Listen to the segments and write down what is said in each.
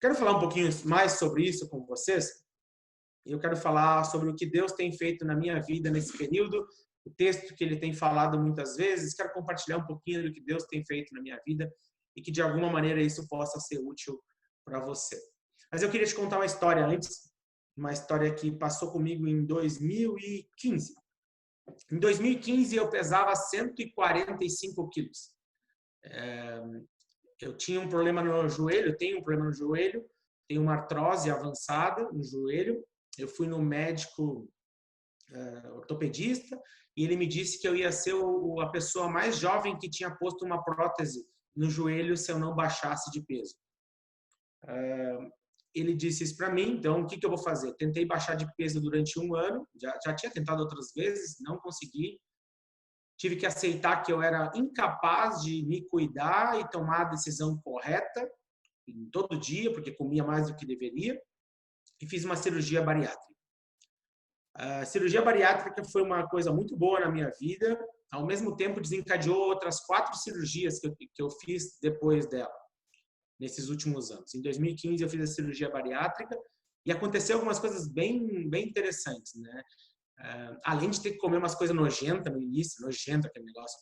Quero falar um pouquinho mais sobre isso com vocês. Eu quero falar sobre o que Deus tem feito na minha vida nesse período, o texto que Ele tem falado muitas vezes. Quero compartilhar um pouquinho do que Deus tem feito na minha vida e que de alguma maneira isso possa ser útil para você. Mas eu queria te contar uma história antes, uma história que passou comigo em 2015. Em 2015 eu pesava 145 quilos. Eu tinha um problema no joelho, tenho um problema no joelho, tenho uma artrose avançada no joelho. Eu fui no médico ortopedista e ele me disse que eu ia ser a pessoa mais jovem que tinha posto uma prótese no joelho se eu não baixasse de peso. Ele disse isso para mim, então o que eu vou fazer? Tentei baixar de peso durante um ano, já tinha tentado outras vezes, não consegui. Tive que aceitar que eu era incapaz de me cuidar e tomar a decisão correta todo dia, porque comia mais do que deveria, e fiz uma cirurgia bariátrica. A cirurgia bariátrica foi uma coisa muito boa na minha vida, ao mesmo tempo desencadeou outras 4 cirurgias que eu fiz depois dela, nesses últimos anos. Em 2015 eu fiz a cirurgia bariátrica e aconteceu algumas coisas bem interessantes, né? Além de ter que comer umas coisas nojentas no início, nojento aquele negócio,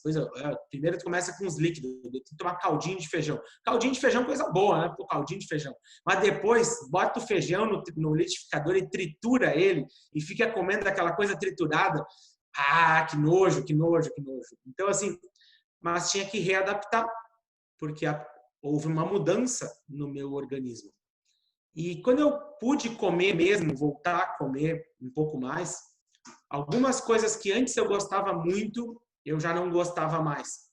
primeiro tu começa com os líquidos, tem que tomar caldinho de feijão. Caldinho de feijão é coisa boa, né? Pô, caldinho de feijão. Mas depois bota o feijão no liquidificador e tritura ele e fica comendo aquela coisa triturada. Ah, que nojo, que nojo, que nojo. Então, assim, mas tinha que readaptar, porque houve uma mudança no meu organismo. E quando eu pude comer mesmo, voltar a comer um pouco mais, algumas coisas que antes eu gostava muito, eu já não gostava mais.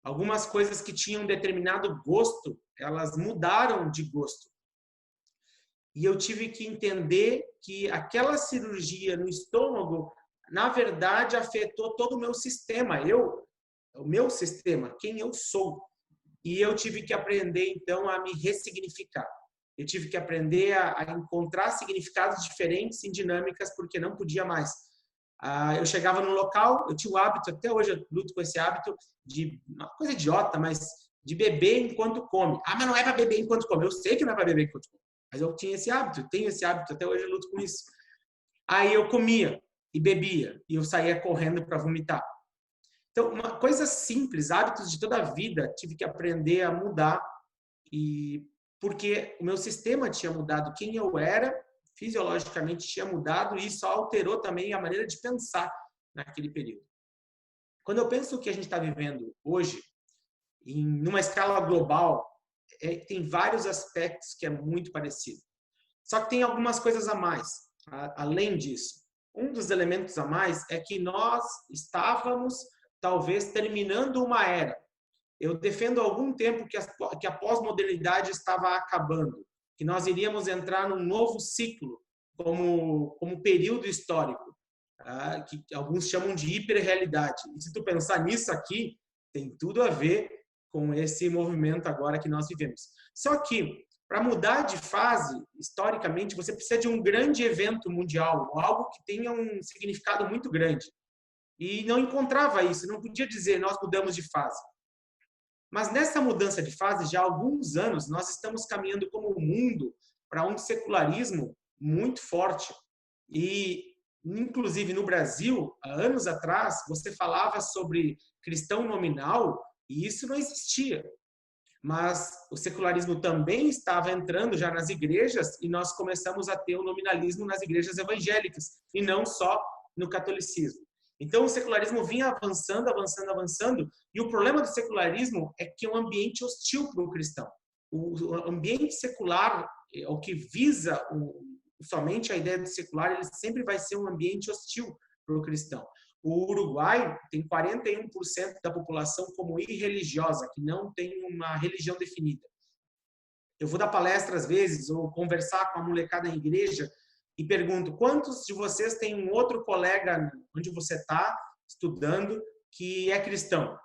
Algumas coisas que tinham determinado gosto, elas mudaram de gosto. E eu tive que entender que aquela cirurgia no estômago, na verdade, afetou todo o meu sistema. O meu sistema, quem eu sou. E eu tive que aprender, então, a me ressignificar. Eu tive que aprender a encontrar significados diferentes em dinâmicas, porque não podia mais. Eu chegava num local, eu tinha o hábito, até hoje eu luto com esse hábito, de uma coisa idiota, mas de beber enquanto come. Mas não é para beber enquanto come. Eu sei que não é para beber enquanto come. Mas eu tinha esse hábito, tenho esse hábito, até hoje eu luto com isso. Aí eu comia e bebia, e eu saía correndo para vomitar. Então, uma coisa simples, hábitos de toda a vida, tive que aprender a mudar, porque o meu sistema tinha mudado, quem eu era, fisiologicamente tinha mudado e isso alterou também a maneira de pensar naquele período. Quando eu penso o que a gente está vivendo hoje, numa escala global, tem vários aspectos que é muito parecido. Só que tem algumas coisas a mais. Além disso, um dos elementos a mais é que nós estávamos, talvez, terminando uma era. Eu defendo há algum tempo que a pós-modernidade estava acabando, que nós iríamos entrar num novo ciclo, como período histórico, que alguns chamam de hiperrealidade. E se tu pensar nisso aqui, tem tudo a ver com esse movimento agora que nós vivemos. Só que, para mudar de fase, historicamente, você precisa de um grande evento mundial, algo que tenha um significado muito grande. E não encontrava isso, não podia dizer, nós mudamos de fase. Mas nessa mudança de fase, já há alguns anos, nós estamos caminhando como mundo para um secularismo muito forte. E, inclusive, no Brasil, há anos atrás, você falava sobre cristão nominal e isso não existia. Mas o secularismo também estava entrando já nas igrejas e nós começamos a ter o nominalismo nas igrejas evangélicas e não só no catolicismo. Então, o secularismo vinha avançando, avançando, avançando. E o problema do secularismo é que é um ambiente hostil para o cristão. O ambiente secular, o que visa somente a ideia do secular, ele sempre vai ser um ambiente hostil para o cristão. O Uruguai tem 41% da população como irreligiosa, que não tem uma religião definida. Eu vou dar palestra às vezes, ou conversar com a molecada em igreja, e pergunto, quantos de vocês têm um outro colega onde você está estudando que é cristão?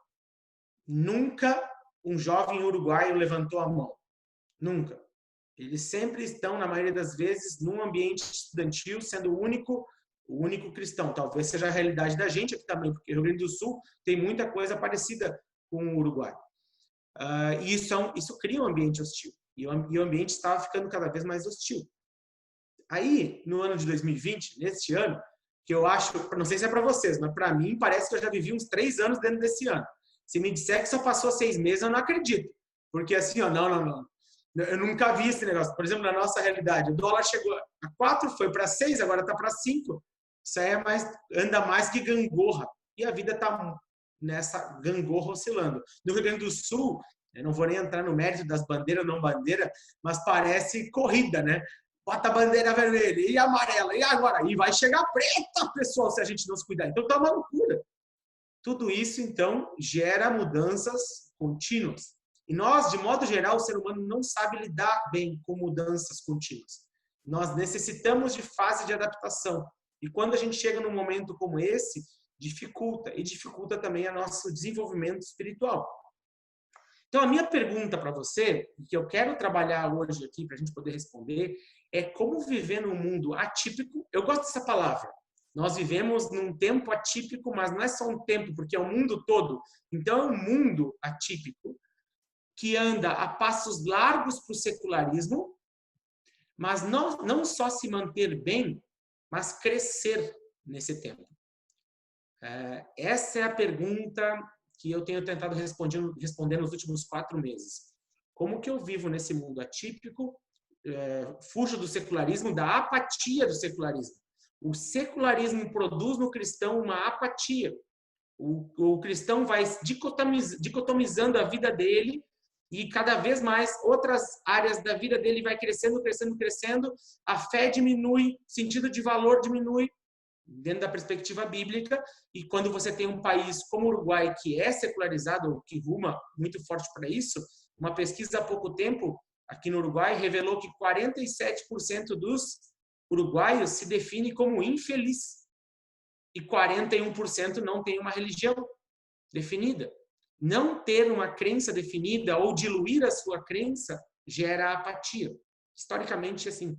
Nunca um jovem uruguaio levantou a mão. Nunca. Eles sempre estão, na maioria das vezes, num ambiente estudantil, sendo o único cristão. Talvez seja a realidade da gente aqui também, porque o Rio Grande do Sul tem muita coisa parecida com o Uruguai. E isso cria um ambiente hostil. E o ambiente estava ficando cada vez mais hostil. Aí, no ano de 2020, neste ano, que eu acho, não sei se é para vocês, mas para mim parece que eu já vivi uns 3 anos dentro desse ano. Se me disser que só passou 6 meses, eu não acredito. Porque assim, ó, não. Eu nunca vi esse negócio. Por exemplo, na nossa realidade, o dólar chegou a 4, foi para 6, agora está para 5. Isso aí anda mais que gangorra. E a vida está nessa gangorra oscilando. No Rio Grande do Sul, eu não vou nem entrar no mérito das bandeiras ou não bandeira, mas parece corrida, né? Bota a bandeira vermelha e amarela, e agora? E vai chegar preta, pessoal, se a gente não se cuidar. Então tá uma loucura. Tudo isso, então, gera mudanças contínuas. E nós, de modo geral, o ser humano não sabe lidar bem com mudanças contínuas. Nós necessitamos de fase de adaptação. E quando a gente chega num momento como esse, dificulta. E dificulta também o nosso desenvolvimento espiritual. Então, a minha pergunta para você, que eu quero trabalhar hoje aqui para a gente poder responder, é como viver num mundo atípico. Eu gosto dessa palavra. Nós vivemos num tempo atípico, mas não é só um tempo, porque é o mundo todo. Então, é um mundo atípico que anda a passos largos para o secularismo, mas não só se manter bem, mas crescer nesse tempo. Essa é a pergunta que eu tenho tentado responder nos últimos 4 meses. Como que eu vivo nesse mundo atípico? Fujo do secularismo, da apatia do secularismo. O secularismo produz no cristão uma apatia. O cristão vai dicotomizando a vida dele e cada vez mais outras áreas da vida dele vai crescendo. A fé diminui, o sentido de valor diminui dentro da perspectiva bíblica. E quando você tem um país como o Uruguai, que é secularizado, que ruma muito forte para isso, uma pesquisa há pouco tempo aqui no Uruguai revelou que 47% dos uruguaios se define como infeliz e 41% não tem uma religião definida. Não ter uma crença definida ou diluir a sua crença gera apatia. Historicamente, assim.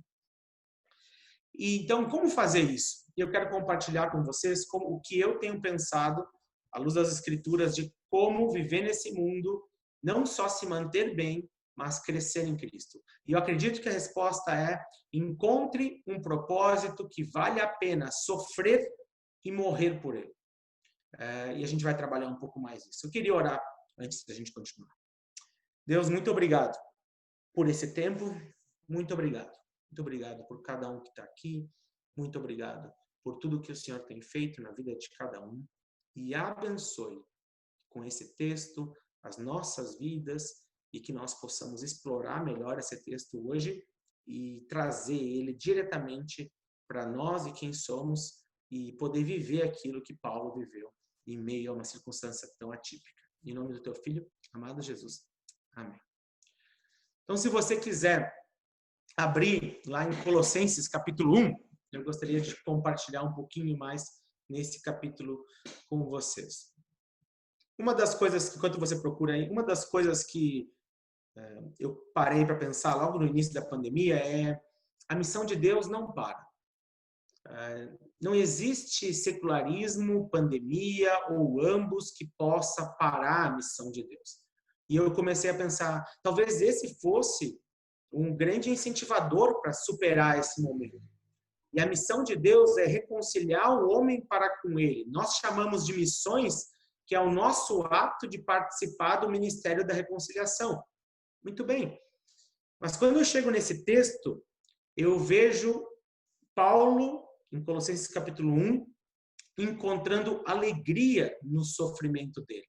E, então, como fazer isso? Eu quero compartilhar com vocês o que eu tenho pensado, à luz das Escrituras, de como viver nesse mundo, não só se manter bem, mas crescer em Cristo. E eu acredito que a resposta é: encontre um propósito que vale a pena sofrer e morrer por ele. E a gente vai trabalhar um pouco mais isso. Eu queria orar antes da gente continuar. Deus, muito obrigado por esse tempo. Muito obrigado. Muito obrigado por cada um que está aqui. Muito obrigado por tudo que o Senhor tem feito na vida de cada um. E abençoe com esse texto as nossas vidas e que nós possamos explorar melhor esse texto hoje e trazer ele diretamente para nós e quem somos e poder viver aquilo que Paulo viveu em meio a uma circunstância tão atípica. Em nome do teu Filho, amado Jesus. Amém. Então, se você quiser abrir lá em Colossenses capítulo 1, eu gostaria de compartilhar um pouquinho mais nesse capítulo com vocês. Uma das coisas que, enquanto você procura aí, uma das coisas que eu parei para pensar logo no início da pandemia é: a missão de Deus não para. Não existe secularismo, pandemia ou ambos que possa parar a missão de Deus. E eu comecei a pensar, talvez esse fosse um grande incentivador para superar esse momento. E a missão de Deus é reconciliar o homem para com ele. Nós chamamos de missões, que é o nosso ato de participar do ministério da reconciliação. Muito bem. Mas quando eu chego nesse texto, eu vejo Paulo, em Colossenses capítulo 1, encontrando alegria no sofrimento dele.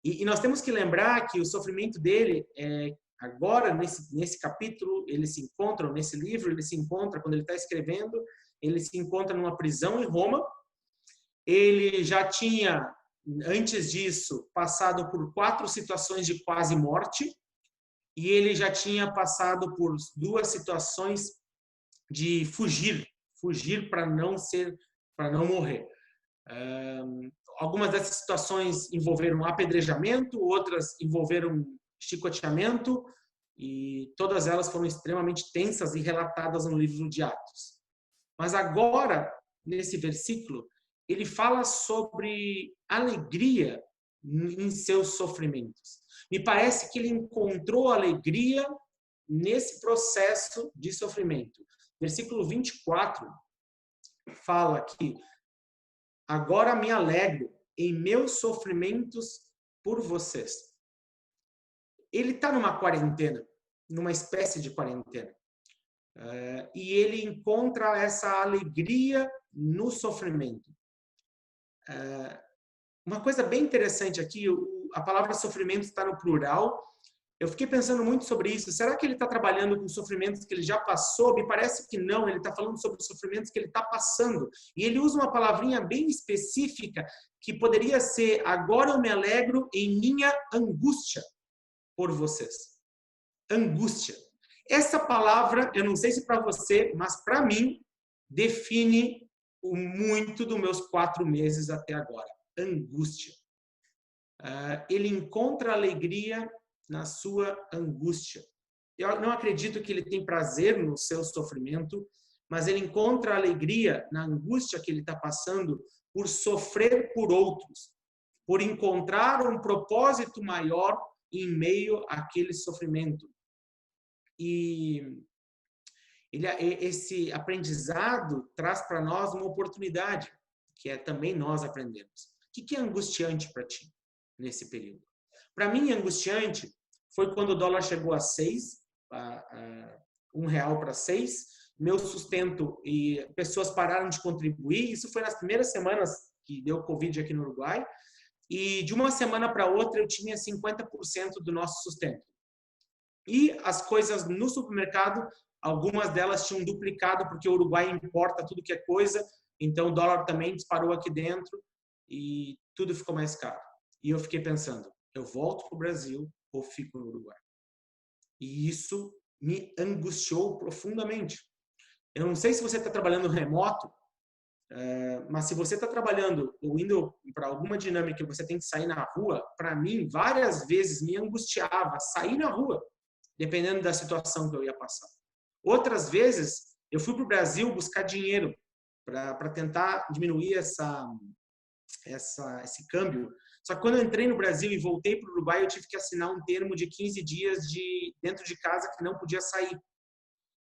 E nós temos que lembrar que o sofrimento dele, agora, nesse capítulo, ele se encontra, nesse livro, ele se encontra, quando ele está escrevendo, ele se encontra numa prisão em Roma. Ele já tinha, antes disso, passado por 4 situações de quase morte, e ele já tinha passado por 2 situações de fugir para não morrer. Algumas dessas situações envolveram apedrejamento, outras envolveram chicoteamento, e todas elas foram extremamente tensas e relatadas no livro de Atos. Mas agora, nesse versículo, ele fala sobre alegria em seus sofrimentos. Me parece que ele encontrou alegria nesse processo de sofrimento. Versículo 24 fala que agora me alegro em meus sofrimentos por vocês. Ele está numa quarentena, numa espécie de quarentena. E ele encontra essa alegria no sofrimento. Uma coisa bem interessante aqui, a palavra sofrimento está no plural. Eu fiquei pensando muito sobre isso. Será que ele está trabalhando com sofrimentos que ele já passou? Me parece que não. Ele está falando sobre sofrimentos que ele está passando. E ele usa uma palavrinha bem específica que poderia ser: agora eu me alegro em minha angústia por vocês. Angústia. Essa palavra, eu não sei se para você, mas para mim, define muito dos meus 4 meses até agora. Angústia. Ele encontra alegria na sua angústia. Eu não acredito que ele tem prazer no seu sofrimento, mas ele encontra alegria na angústia que ele está passando por sofrer por outros, por encontrar um propósito maior em meio àquele sofrimento. E esse aprendizado traz para nós uma oportunidade, que é também nós aprendemos. O que é angustiante para ti nesse período? Para mim, angustiante foi quando o dólar chegou a 6, R$1 para 6, meu sustento e pessoas pararam de contribuir. Isso foi nas primeiras semanas que deu Covid aqui no Uruguai. E de uma semana para outra eu tinha 50% do nosso sustento. E as coisas no supermercado, algumas delas tinham duplicado, porque o Uruguai importa tudo que é coisa, então o dólar também disparou aqui dentro e tudo ficou mais caro. E eu fiquei pensando, eu volto para o Brasil ou fico no Uruguai? E isso me angustiou profundamente. Eu não sei se você está trabalhando remoto, mas se você está trabalhando ou indo para alguma dinâmica que você tem que sair na rua, para mim, várias vezes me angustiava sair na rua, dependendo da situação que eu ia passar. Outras vezes, eu fui para o Brasil buscar dinheiro para tentar diminuir esse câmbio. Só que quando eu entrei no Brasil e voltei para o Uruguai, eu tive que assinar um termo de 15 dias dentro de casa que não podia sair.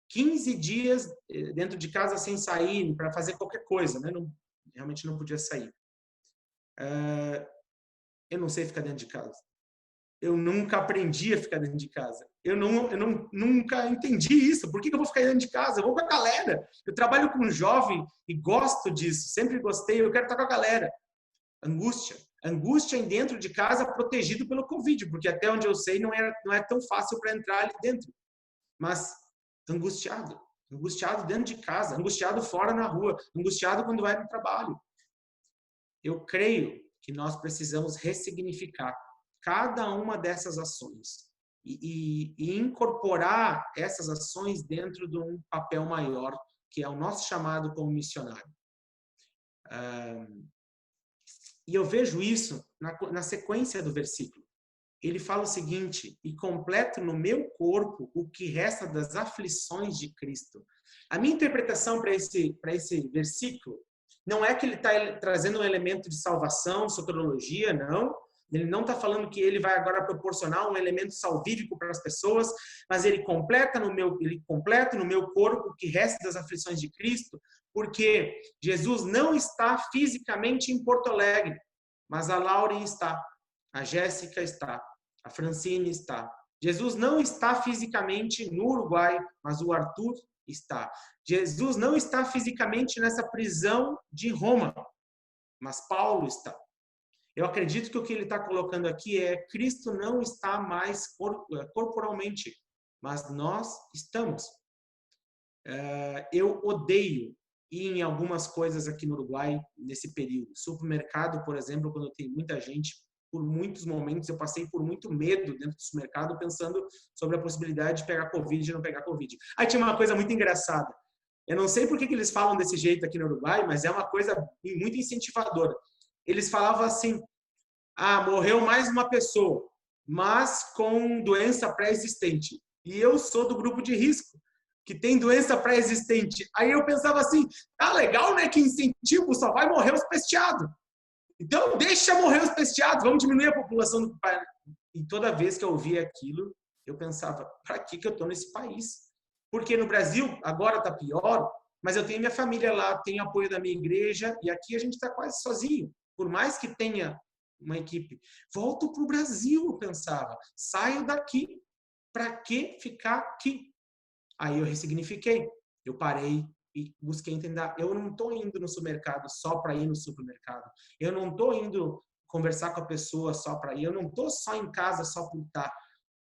15 dias dentro de casa sem sair para fazer qualquer coisa, né? Realmente não podia sair. Eu não sei ficar dentro de casa. Eu nunca aprendi a ficar dentro de casa. Eu nunca entendi isso. Por que eu vou ficar dentro de casa? Eu vou com a galera. Eu trabalho com um jovem e gosto disso. Sempre gostei. Eu quero estar com a galera. Angústia. Angústia em dentro de casa protegido pelo Covid, porque até onde eu sei não é tão fácil para entrar ali dentro. Mas angustiado. Angustiado dentro de casa. Angustiado fora na rua. Angustiado quando vai no trabalho. Eu creio que nós precisamos ressignificar cada uma dessas ações e incorporar essas ações dentro de um papel maior, que é o nosso chamado como missionário. E eu vejo isso na sequência do versículo. Ele fala o seguinte: e completo no meu corpo o que resta das aflições de Cristo. A minha interpretação para esse versículo não é que ele está trazendo um elemento de salvação, soteriologia, não. Ele não está falando que ele vai agora proporcionar um elemento salvífico para as pessoas, mas ele completa no meu corpo o que resta das aflições de Cristo, porque Jesus não está fisicamente em Porto Alegre, mas a Lauren está, a Jéssica está, a Francine está. Jesus não está fisicamente no Uruguai, mas o Arthur está. Jesus não está fisicamente nessa prisão de Roma, mas Paulo está. Eu acredito que o que ele está colocando aqui é: Cristo não está mais corporalmente, mas nós estamos. Eu odeio ir em algumas coisas aqui no Uruguai nesse período. Supermercado, por exemplo, quando tem muita gente, por muitos momentos eu passei por muito medo dentro do supermercado, pensando sobre a possibilidade de pegar Covid e não pegar Covid. Aí tinha uma coisa muito engraçada. Eu não sei por que eles falam desse jeito aqui no Uruguai, mas é uma coisa muito incentivadora. Eles falavam assim: morreu mais uma pessoa, mas com doença pré-existente. E eu sou do grupo de risco, que tem doença pré-existente. Aí eu pensava assim: legal, né? Que incentivo, só vai morrer os pesteados. Então deixa morrer os pesteados, vamos diminuir a população do país. E toda vez que eu ouvia aquilo, Eu pensava, para que eu estou nesse país? Porque no Brasil, agora está pior, mas eu tenho minha família lá, tenho apoio da minha igreja, e aqui a gente está quase sozinho. Por mais que tenha uma equipe. Volto para o Brasil, eu pensava. Saio daqui. Para que ficar aqui? Aí eu ressignifiquei. Eu parei e busquei entender. Eu não estou indo no supermercado só para ir no supermercado. Eu não estou indo conversar com a pessoa só para ir. Eu não estou só em casa só por estar.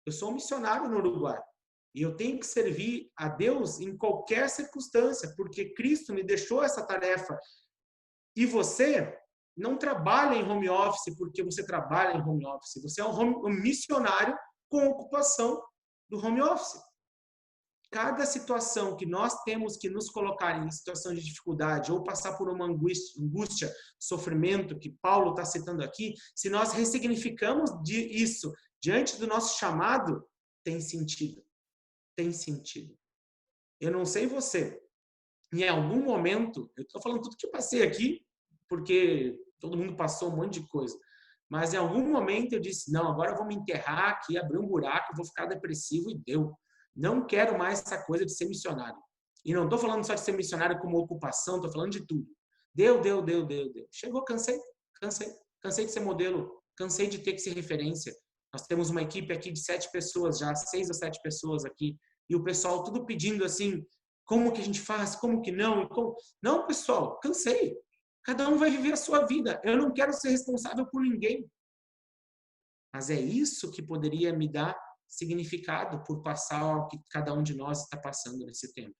Eu sou um missionário no Uruguai. E eu tenho que servir a Deus em qualquer circunstância, porque Cristo me deixou essa tarefa. E você não trabalha em home office porque você trabalha em home office. Você é um missionário com ocupação do home office. Cada situação que nós temos que nos colocar em situação de dificuldade ou passar por uma angústia, sofrimento, que Paulo está citando aqui, se nós ressignificamos isso diante do nosso chamado, tem sentido. Tem sentido. Eu não sei você, em algum momento, eu estou falando tudo que eu passei aqui, porque todo mundo passou um monte de coisa, mas em algum momento eu disse, não, agora eu vou me enterrar aqui, abrir um buraco, vou ficar depressivo e deu. Não quero mais essa coisa de ser missionário. E não estou falando só de ser missionário como ocupação, estou falando de tudo. Deu. Chegou, cansei de ser modelo, cansei de ter que ser referência. Nós temos uma equipe aqui de 7 pessoas já, 6 ou 7 pessoas aqui, e o pessoal tudo pedindo assim, como que a gente faz, como que não, e como... Não, pessoal, cansei. Cada um vai viver a sua vida. Eu não quero ser responsável por ninguém. Mas é isso que poderia me dar significado por passar o que cada um de nós está passando nesse tempo.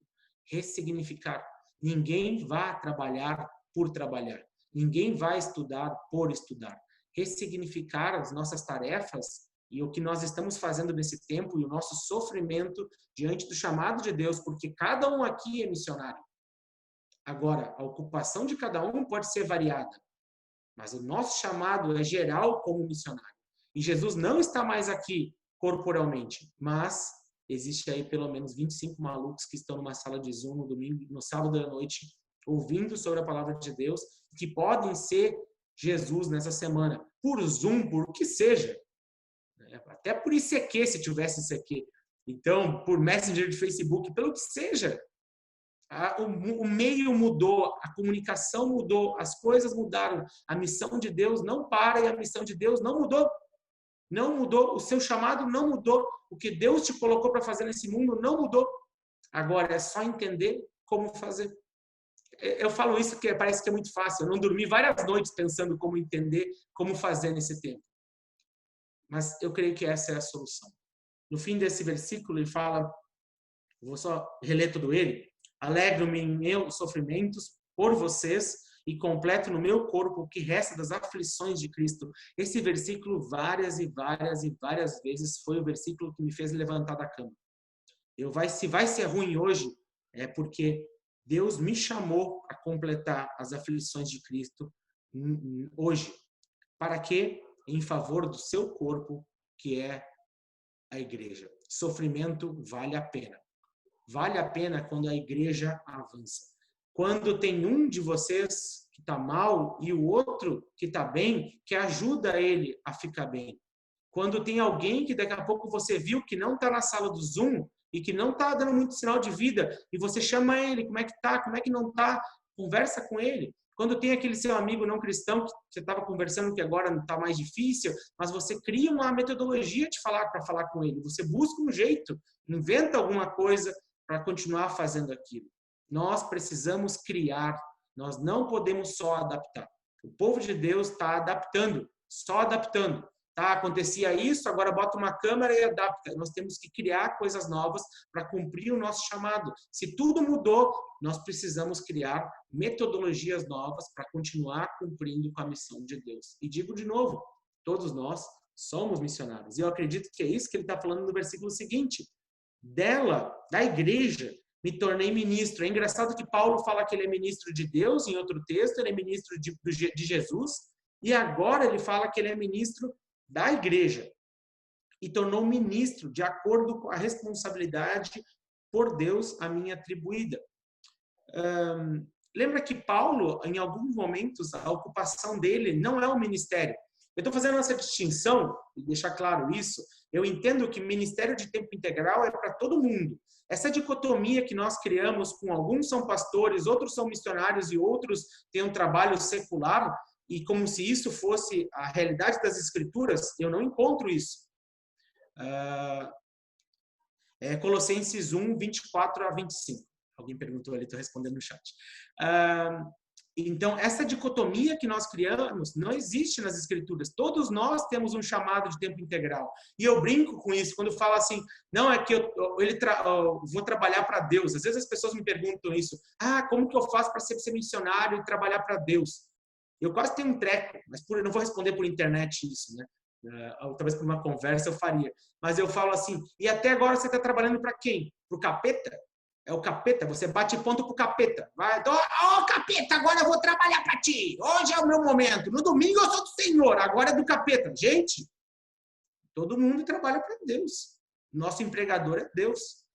Ressignificar. Ninguém vai trabalhar por trabalhar. Ninguém vai estudar por estudar. Ressignificar as nossas tarefas e o que nós estamos fazendo nesse tempo e o nosso sofrimento diante do chamado de Deus, porque cada um aqui é missionário. Agora, a ocupação de cada um pode ser variada, mas o nosso chamado é geral como missionário. E Jesus não está mais aqui corporalmente, mas existe aí pelo menos 25 malucos que estão numa sala de Zoom no domingo, no sábado à noite, ouvindo sobre a palavra de Deus, que podem ser Jesus nessa semana, por Zoom, por o que seja. Até por ICQ, se tivesse ICQ. Então, por Messenger de Facebook, pelo que seja. O meio mudou, a comunicação mudou, as coisas mudaram. A missão de Deus não para e a missão de Deus não mudou. Não mudou, o seu chamado não mudou. O que Deus te colocou para fazer nesse mundo não mudou. Agora é só entender como fazer. Eu falo isso porque parece que é muito fácil. Eu não dormi várias noites pensando como entender, como fazer nesse tempo. Mas eu creio que essa é a solução. No fim desse versículo, ele fala, vou só reler todo ele, alegro-me em meus sofrimentos por vocês e completo no meu corpo o que resta das aflições de Cristo. Esse versículo várias vezes foi o versículo que me fez levantar da cama. Se vai ser ruim hoje, é porque Deus me chamou a completar as aflições de Cristo hoje. Para quê? Em favor do seu corpo, que é a igreja. Sofrimento vale a pena. Vale a pena quando a igreja avança. Quando tem um de vocês que está mal e o outro que está bem, que ajuda ele a ficar bem. Quando tem alguém que daqui a pouco você viu que não está na sala do Zoom e que não está dando muito sinal de vida e você chama ele, como é que tá, como é que não tá, conversa com ele. Quando tem aquele seu amigo não cristão que você estava conversando que agora não está mais difícil, mas você cria uma metodologia para falar com ele. Você busca um jeito, inventa alguma coisa para continuar fazendo aquilo. Nós precisamos criar, nós não podemos só adaptar. O povo de Deus está adaptando, só adaptando. Tá, acontecia isso, agora bota uma câmera e adapta. Nós temos que criar coisas novas para cumprir o nosso chamado. Se tudo mudou, nós precisamos criar metodologias novas para continuar cumprindo com a missão de Deus. E digo de novo, todos nós somos missionários. E eu acredito que é isso que ele está falando no versículo seguinte. Da igreja, me tornei ministro. É engraçado que Paulo fala que ele é ministro de Deus, em outro texto, ele é ministro de Jesus, e agora ele fala que ele é ministro da igreja. E tornou ministro de acordo com a responsabilidade por Deus a mim atribuída. Lembra que Paulo, em alguns momentos, a ocupação dele não é o ministério. Eu estou fazendo essa distinção, e deixar claro isso, eu entendo que ministério de tempo integral é para todo mundo. Essa dicotomia que nós criamos com alguns são pastores, outros são missionários e outros têm um trabalho secular, e como se isso fosse a realidade das Escrituras, eu não encontro isso. Colossenses 1, 24 a 25. Alguém perguntou ali, estou respondendo no chat. Então, essa dicotomia que nós criamos não existe nas Escrituras. Todos nós temos um chamado de tempo integral. E eu brinco com isso, quando eu falo assim, não é que eu vou trabalhar para Deus. Às vezes as pessoas me perguntam isso. Como que eu faço para ser missionário e trabalhar para Deus? Eu quase tenho um treco, mas eu não vou responder por internet isso, né? Talvez por uma conversa eu faria. Mas eu falo assim, e até agora você está trabalhando para quem? Para o capeta? É o capeta, você bate ponto pro capeta. Vai, capeta, agora eu vou trabalhar para ti. Hoje é o meu momento. No domingo eu sou do Senhor, agora é do capeta. Gente, todo mundo trabalha para Deus. Nosso empregador é Deus.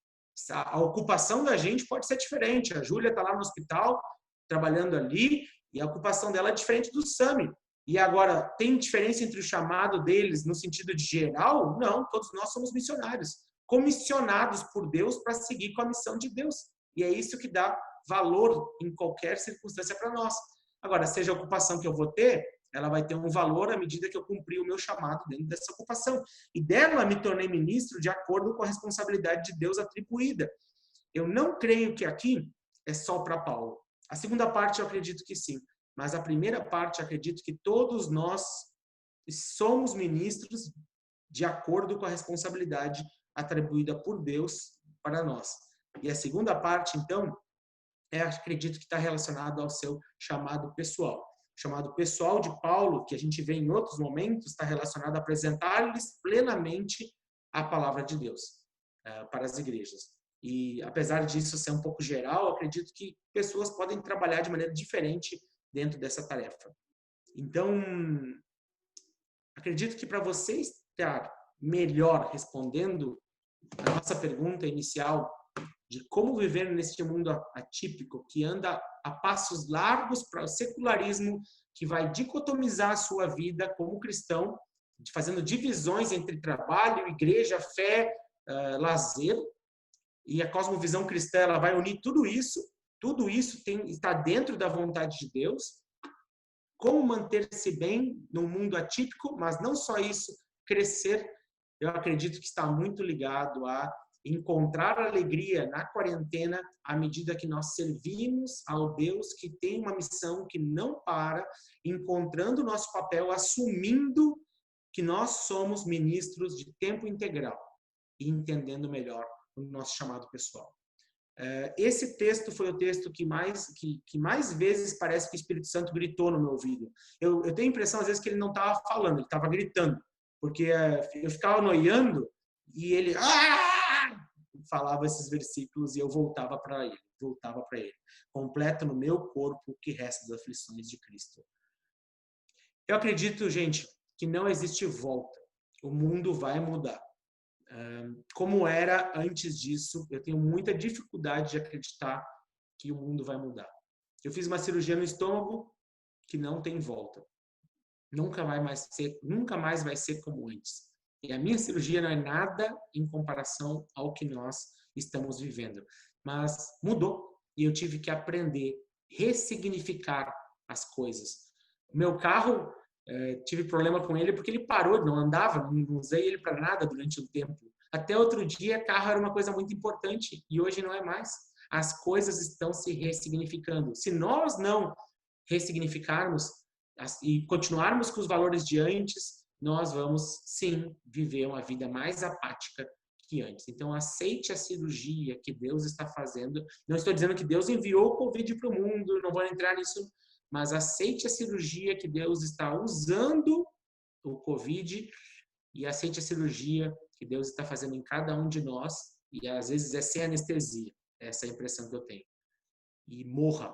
A ocupação da gente pode ser diferente. A Júlia está lá no hospital, trabalhando ali, e a ocupação dela é diferente do Sami. E agora, tem diferença entre o chamado deles no sentido de geral? Não, todos nós somos missionários, comissionados por Deus para seguir com a missão de Deus. E é isso que dá valor em qualquer circunstância para nós. Agora, seja a ocupação que eu vou ter, ela vai ter um valor à medida que eu cumprir o meu chamado dentro dessa ocupação. E dela me tornei ministro de acordo com a responsabilidade de Deus atribuída. Eu não creio que aqui é só para Paulo. A segunda parte eu acredito que sim. Mas a primeira parte, acredito que todos nós somos ministros de acordo com a responsabilidade atribuída por Deus para nós. E a segunda parte, então, acredito que está relacionado ao seu chamado pessoal. O chamado pessoal de Paulo, que a gente vê em outros momentos, está relacionado a apresentar-lhes plenamente a palavra de Deus para as igrejas. E, apesar disso ser um pouco geral, acredito que pessoas podem trabalhar de maneira diferente dentro dessa tarefa. Então, acredito que para você estar melhor respondendo a nossa pergunta inicial de como viver neste mundo atípico que anda a passos largos para o secularismo, que vai dicotomizar a sua vida como cristão, fazendo divisões entre trabalho, igreja, fé, lazer, e a cosmovisão cristã ela vai unir tudo isso está dentro da vontade de Deus. Como manter-se bem num mundo atípico, mas não só isso, crescer, eu acredito que está muito ligado a encontrar alegria na quarentena à medida que nós servimos ao Deus que tem uma missão que não para, encontrando o nosso papel, assumindo que nós somos ministros de tempo integral e entendendo melhor o nosso chamado pessoal. Esse texto foi o texto que mais vezes parece que o Espírito Santo gritou no meu ouvido. Eu tenho a impressão, às vezes, que ele não estava falando, ele estava gritando. Porque eu ficava noiando e ele falava esses versículos e eu voltava para ele. Completo no meu corpo o que resta das aflições de Cristo. Eu acredito, gente, que não existe volta. O mundo vai mudar. Como era antes disso, eu tenho muita dificuldade de acreditar que o mundo vai mudar. Eu fiz uma cirurgia no estômago que não tem volta. Nunca mais vai ser como antes. E a minha cirurgia não é nada em comparação ao que nós estamos vivendo. Mas mudou e eu tive que aprender, ressignificar as coisas. O meu carro, tive problema com ele porque ele parou, não andava, não usei ele para nada durante um tempo. Até outro dia, carro era uma coisa muito importante e hoje não é mais. As coisas estão se ressignificando. Se nós não ressignificarmos e continuarmos com os valores de antes, nós vamos, sim, viver uma vida mais apática que antes. Então, aceite a cirurgia que Deus está fazendo. Não estou dizendo que Deus enviou o Covid para o mundo, não vou entrar nisso, mas aceite a cirurgia que Deus está usando o Covid e aceite a cirurgia que Deus está fazendo em cada um de nós e às vezes é sem anestesia. Essa é a impressão que eu tenho. E morra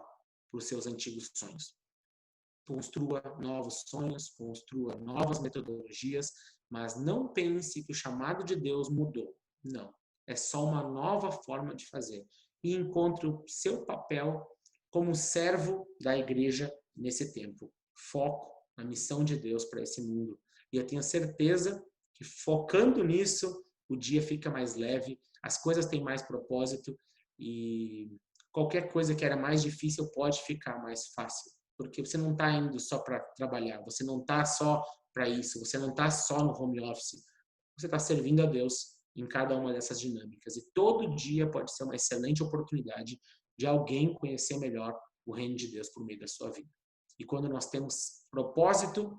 para os seus antigos sonhos. Construa novos sonhos, construa novas metodologias, mas não pense que o chamado de Deus mudou. Não. É só uma nova forma de fazer. E encontre o seu papel como servo da igreja nesse tempo. Foco na missão de Deus para esse mundo. E eu tenho certeza que focando nisso, o dia fica mais leve, as coisas têm mais propósito e qualquer coisa que era mais difícil pode ficar mais fácil. Porque você não está indo só para trabalhar, você não está só para isso, você não está só no home office, você está servindo a Deus em cada uma dessas dinâmicas. E todo dia pode ser uma excelente oportunidade de alguém conhecer melhor o reino de Deus por meio da sua vida. E quando nós temos propósito,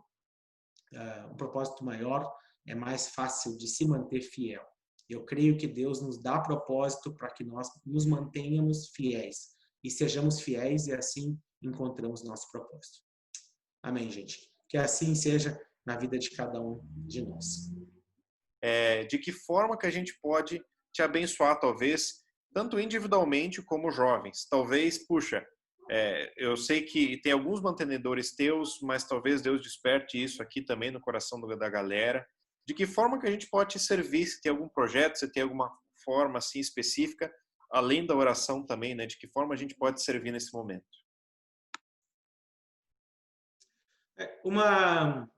um propósito maior, é mais fácil de se manter fiel. Eu creio que Deus nos dá propósito para que nós nos mantenhamos fiéis e sejamos fiéis e assim encontramos nosso propósito. Amém, gente? Que assim seja na vida de cada um de nós. De que forma que a gente pode te abençoar, talvez, tanto individualmente como jovens? Talvez, puxa, eu sei que tem alguns mantenedores teus, mas talvez Deus desperte isso aqui também no coração da galera. De que forma que a gente pode te servir? Se tem algum projeto, se tem alguma forma assim específica, além da oração também, né? De que forma a gente pode servir nesse momento?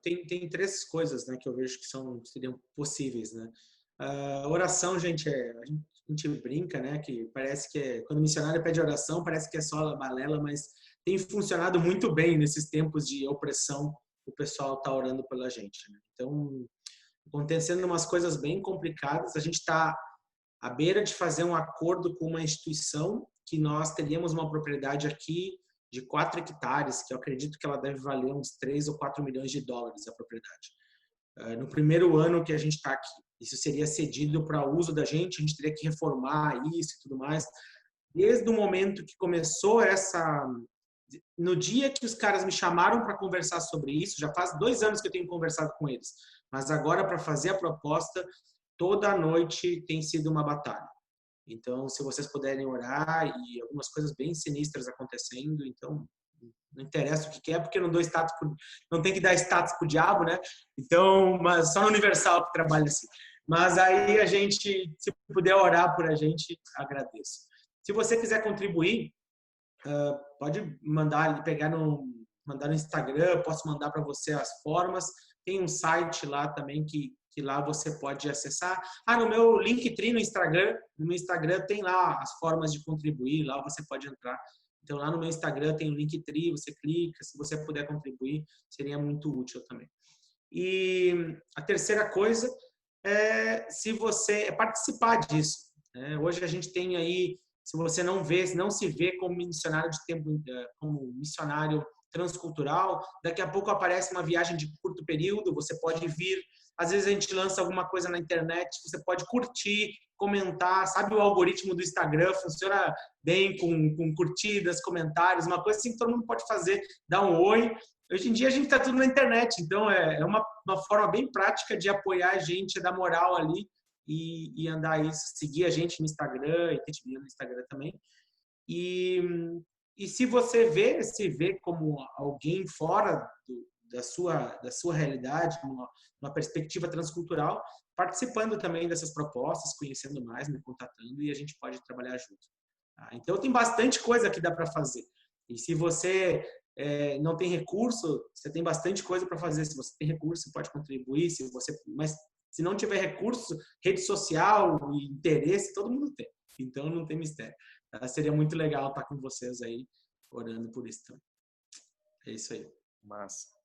Tem três coisas, né, que eu vejo que seriam possíveis, né? A oração, gente, a gente brinca, né, que parece que quando o missionário pede oração, parece que é só balela, mas tem funcionado muito bem nesses tempos de opressão, o pessoal tá orando pela gente, né? Então, acontecendo umas coisas bem complicadas, a gente está à beira de fazer um acordo com uma instituição que nós teríamos uma propriedade aqui de 4 hectares, que eu acredito que ela deve valer uns 3 ou 4 milhões de dólares a propriedade. No primeiro ano que a gente está aqui, isso seria cedido para uso da gente, a gente teria que reformar isso e tudo mais. Desde o momento que começou no dia que os caras me chamaram para conversar sobre isso, já faz 2 anos que eu tenho conversado com eles, mas agora para fazer a proposta, toda noite tem sido uma batalha. Então, se vocês puderem orar e algumas coisas bem sinistras acontecendo, então não interessa o que é, porque não dou status não tem que dar status pro diabo, né? Então, mas só no Universal que trabalha assim. Mas aí a gente, se puder orar por a gente, agradeço. Se você quiser contribuir, pode mandar, mandar no Instagram, posso mandar para você as formas. Tem um site lá também que lá você pode acessar. No meu Linktree no meu Instagram tem lá as formas de contribuir, lá você pode entrar. Então lá no meu Instagram tem o Linktree, você clica, se você puder contribuir, seria muito útil também. E a terceira coisa se você participar disso. Hoje a gente tem aí, se você não se vê como missionário de tempo, como missionário transcultural, daqui a pouco aparece uma viagem de curto período, você pode vir. Às vezes a gente lança alguma coisa na internet, você pode curtir, comentar, sabe o algoritmo do Instagram funciona bem com curtidas, comentários, uma coisa assim que todo mundo pode fazer, dar um oi. Hoje em dia a gente está tudo na internet, então é uma forma bem prática de apoiar a gente, dar moral ali e andar isso, seguir a gente no Instagram, e tem no Instagram também. E se você se vê como alguém fora da sua realidade, uma perspectiva transcultural, participando também dessas propostas, conhecendo mais, me contatando e a gente pode trabalhar junto. Tá? Então tem bastante coisa que dá para fazer. E se você não tem recurso, você tem bastante coisa para fazer. Se você tem recurso, você pode contribuir. Mas se não tiver recurso, rede social, interesse, todo mundo tem. Então não tem mistério. Seria muito legal estar com vocês aí orando por isso também. É isso aí. Massa.